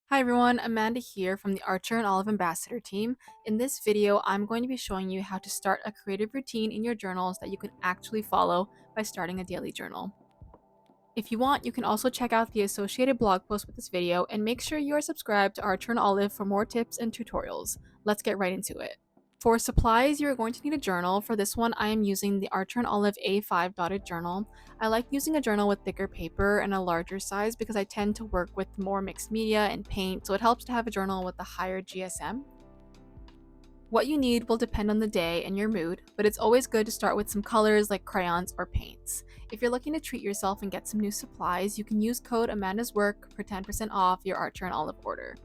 Hi everyone, Amanda here from the Archer and Olive Ambassador team. In this video, I'm going to be showing you how to start a creative routine in your journals that you can actually follow by starting a daily journal. If you want, you can also check out the associated blog post with this video and make sure you are subscribed to Archer and Olive for more tips and tutorials. Let's get right into it. For supplies, you're going to need a journal. For this one, I am using the Archer and Olive A5 dotted journal. I like using a journal with thicker paper and a larger size because I tend to work with more mixed media and paint, so it helps to have a journal with a higher GSM. What you need will depend on the day and your mood, but it's always good to start with some colors like crayons or paints. If you're looking to treat yourself and get some new supplies, you can use code Amanda's Work for 10% off your Archer and Olive order.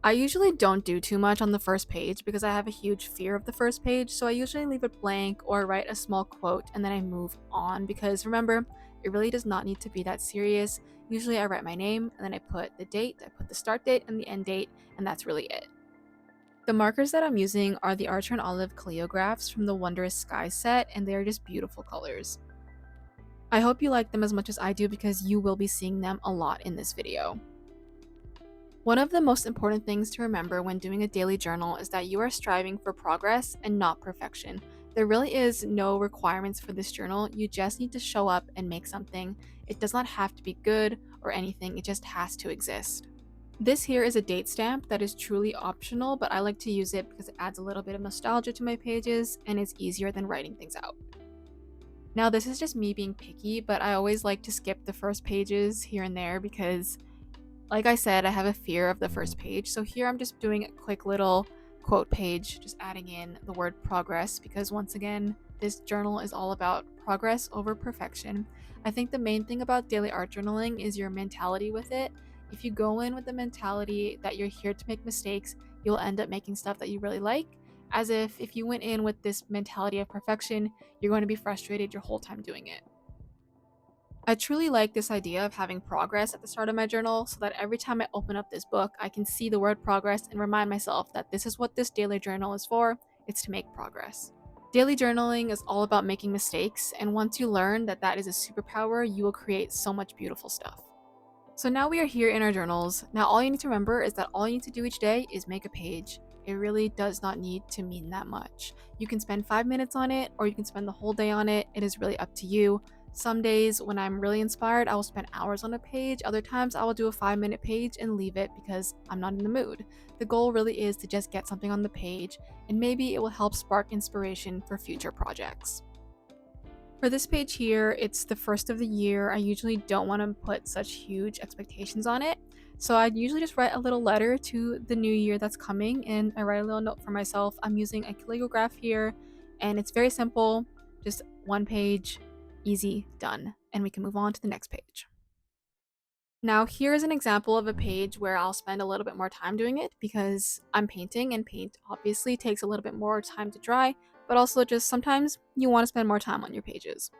I usually don't do too much on the first page because I have a huge fear of the first page, so I usually leave it blank or write a small quote and then I move on because remember, it really does not need to be that serious. Usually I write my name and then I put the date, I put the start date and the end date, and that's really it. The markers that I'm using are the Archer and Olive Cleographs from the Wondrous Sky set, and they are just beautiful colors. I hope you like them as much as I do because you will be seeing them a lot in this video. One of the most important things to remember when doing a daily journal is that you are striving for progress and not perfection. There really is no requirements for this journal, you just need to show up and make something. It does not have to be good or anything, it just has to exist. This here is a date stamp that is truly optional, but I like to use it because it adds a little bit of nostalgia to my pages and it's easier than writing things out. Now, this is just me being picky, but I always like to skip the first pages here and there because, like I said, I have a fear of the first page. So here I'm just doing a quick little quote page, just adding in the word progress because, once again, this journal is all about progress over perfection. I think the main thing about daily art journaling is your mentality with it. If you go in with the mentality that you're here to make mistakes, you'll end up making stuff that you really like. As if you went in with this mentality of perfection, you're going to be frustrated your whole time doing it. I truly like this idea of having progress at the start of my journal so that every time I open up this book, I can see the word progress and remind myself that this is what this daily journal is for. It's to make progress. Daily journaling is all about making mistakes, and once you learn that that is a superpower, you will create so much beautiful stuff. So now we are here in our journals. Now all you need to remember is that all you need to do each day is make a page. It really does not need to mean that much. You can spend 5 minutes on it or you can spend the whole day on it. It is really up to you. Some days when I'm really inspired, I will spend hours on a page. Other times I will do a 5 minute page and leave it because I'm not in the mood. The goal really is to just get something on the page and maybe it will help spark inspiration for future projects. For this page here, it's the first of the year. I usually don't want to put such huge expectations on it. So I usually just write a little letter to the new year that's coming and I write a little note for myself. I'm using a calligraph here and it's very simple, just one page, easy, done. And we can move on to the next page. Now, here is an example of a page where I'll spend a little bit more time doing it because I'm painting, and paint obviously takes a little bit more time to dry, but also just sometimes you want to spend more time on your pages.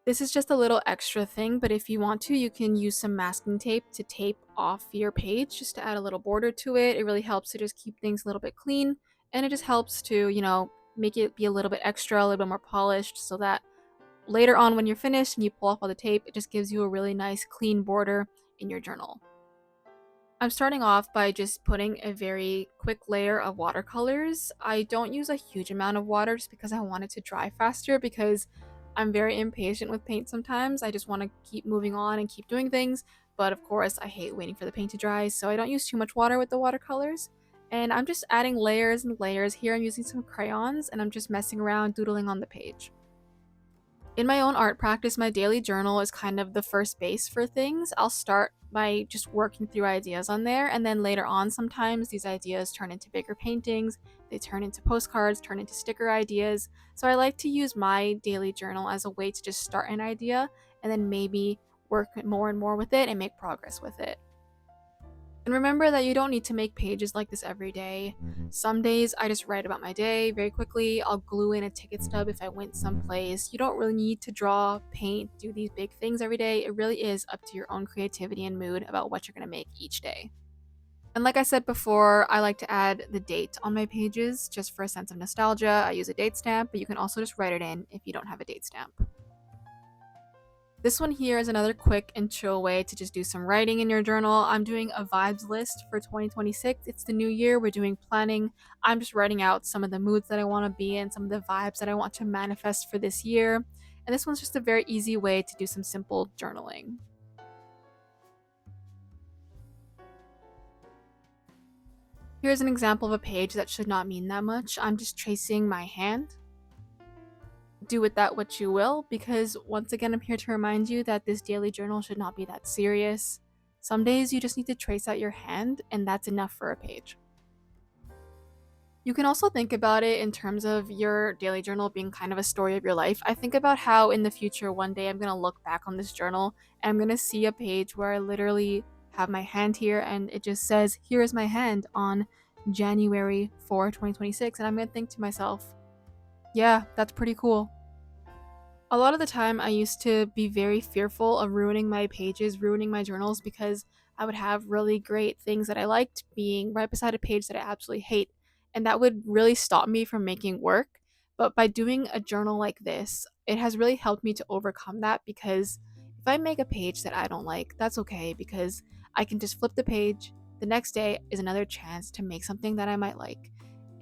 This is just a little extra thing, but if you want to, you can use some masking tape to tape off your page just to add a little border to it. It really helps to just keep things a little bit clean, and it just helps to, make it be a little bit extra, a little bit more polished so that later on when you're finished and you pull off all the tape, it just gives you a really nice clean border in your journal. I'm starting off by just putting a very quick layer of watercolors. I don't use a huge amount of water just because I want it to dry faster because I'm very impatient with paint sometimes. I just want to keep moving on and keep doing things, but of course I hate waiting for the paint to dry, so I don't use too much water with the watercolors. And I'm just adding layers and layers. Here I'm using some crayons and I'm just messing around doodling on the page. In my own art practice, my daily journal is kind of the first base for things. I'll start by just working through ideas on there, and then later on, sometimes these ideas turn into bigger paintings, they turn into postcards, turn into sticker ideas. So I like to use my daily journal as a way to just start an idea and then maybe work more and more with it and make progress with it. And remember that you don't need to make pages like this every day. Some days I just write about my day very quickly. I'll glue in a ticket stub if I went someplace. You don't really need to draw, paint, do these big things every day. It really is up to your own creativity and mood about what you're going to make each day. And like I said before, I like to add the date on my pages just for a sense of nostalgia. I use a date stamp, but you can also just write it in if you don't have a date stamp. This one here is another quick and chill way to just do some writing in your journal. I'm doing a vibes list for 2026. It's the new year. We're doing planning. I'm just writing out some of the moods that I want to be in, some of the vibes that I want to manifest for this year. And this one's just a very easy way to do some simple journaling. Here's an example of a page that should not mean that much. I'm just tracing my hand. Do with that what you will, because once again, I'm here to remind you that this daily journal should not be that serious. Some days you just need to trace out your hand, and that's enough for a page. You can also think about it in terms of your daily journal being kind of a story of your life. I think about how in the future, one day I'm going to look back on this journal and I'm going to see a page where I literally have my hand here and it just says, "Here is my hand on January 4, 2026." And I'm going to think to myself, yeah, that's pretty cool. A lot of the time, I used to be very fearful of ruining my pages, ruining my journals, because I would have really great things that I liked being right beside a page that I absolutely hate. And that would really stop me from making work. But by doing a journal like this, it has really helped me to overcome that, because if I make a page that I don't like, that's okay, because I can just flip the page. The next day is another chance to make something that I might like.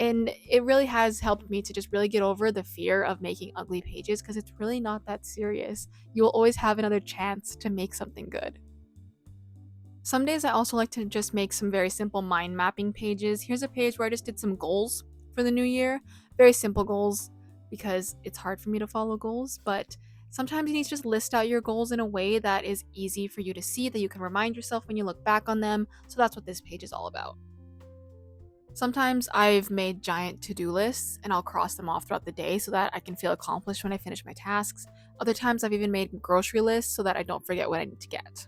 And it really has helped me to just really get over the fear of making ugly pages, because it's really not that serious. You will always have another chance to make something good. Some days I also like to just make some very simple mind mapping pages. Here's a page where I just did some goals for the new year. Very simple goals, because it's hard for me to follow goals, but sometimes you need to just list out your goals in a way that is easy for you to see, that you can remind yourself when you look back on them. So that's what this page is all about. Sometimes I've made giant to-do lists and I'll cross them off throughout the day so that I can feel accomplished when I finish my tasks. Other times I've even made grocery lists so that I don't forget what I need to get.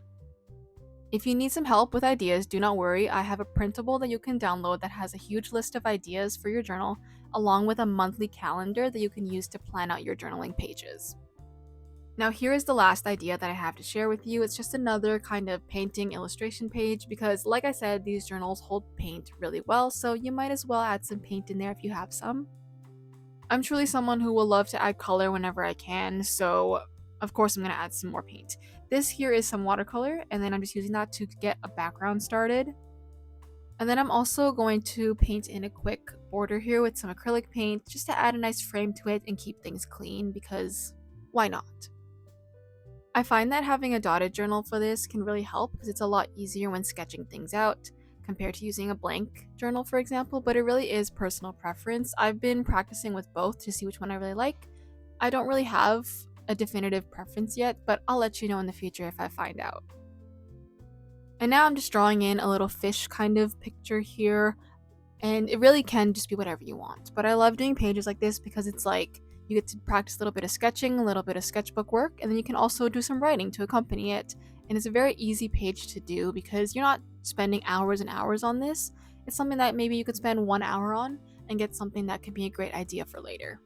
If you need some help with ideas, do not worry. I have a printable that you can download that has a huge list of ideas for your journal, along with a monthly calendar that you can use to plan out your journaling pages. Now, here is the last idea that I have to share with you. It's just another kind of painting illustration page because, like I said, these journals hold paint really well, so you might as well add some paint in there if you have some. I'm truly someone who will love to add color whenever I can, so of course I'm going to add some more paint. This here is some watercolor, and then I'm just using that to get a background started. And then I'm also going to paint in a quick border here with some acrylic paint just to add a nice frame to it and keep things clean, because why not? I find that having a dotted journal for this can really help because it's a lot easier when sketching things out compared to using a blank journal, for example, but it really is personal preference. I've been practicing with both to see which one I really like. I don't really have a definitive preference yet, but I'll let you know in the future if I find out. And now I'm just drawing in a little fish kind of picture here, and it really can just be whatever you want. But I love doing pages like this because it's like you get to practice a little bit of sketching, a little bit of sketchbook work, and then you can also do some writing to accompany it. And it's a very easy page to do because you're not spending hours and hours on this. It's something that maybe you could spend 1 hour on and get something that could be a great idea for later.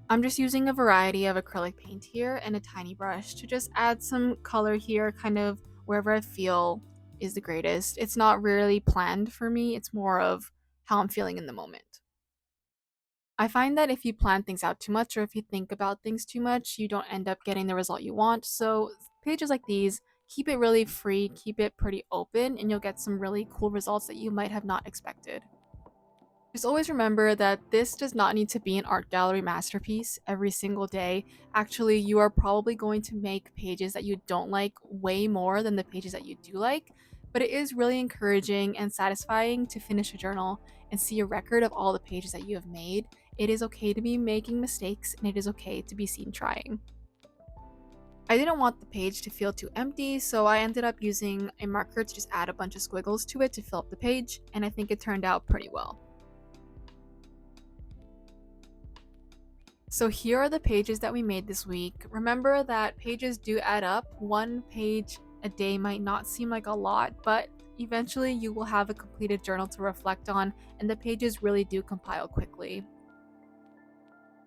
I'm just using a variety of acrylic paint here and a tiny brush to just add some color here, kind of wherever I feel is the greatest. It's not really planned for me, it's more of how I'm feeling in the moment. I find that if you plan things out too much or if you think about things too much, you don't end up getting the result you want. So, pages like these, keep it really free, keep it pretty open, and you'll get some really cool results that you might have not expected. Just always remember that this does not need to be an art gallery masterpiece every single day. Actually, you are probably going to make pages that you don't like way more than the pages that you do like, but it is really encouraging and satisfying to finish a journal and see a record of all the pages that you have made. It is okay to be making mistakes, and it is okay to be seen trying. I didn't want the page to feel too empty, so I ended up using a marker to just add a bunch of squiggles to it to fill up the page, and I think it turned out pretty well. So here are the pages that we made this week. Remember that pages do add up. One page a day might not seem like a lot, but eventually you will have a completed journal to reflect on, and the pages really do compile quickly.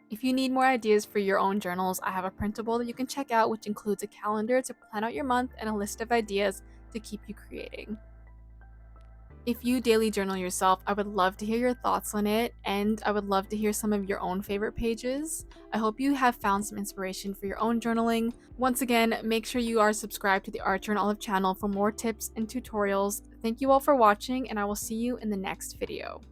If you need more ideas for your own journals, I have a printable that you can check out, which includes a calendar to plan out your month and a list of ideas to keep you creating. If you daily journal yourself, I would love to hear your thoughts on it, and I would love to hear some of your own favorite pages. I hope you have found some inspiration for your own journaling. Once again, make sure you are subscribed to the Archer and Olive channel for more tips and tutorials. Thank you all for watching, and I will see you in the next video.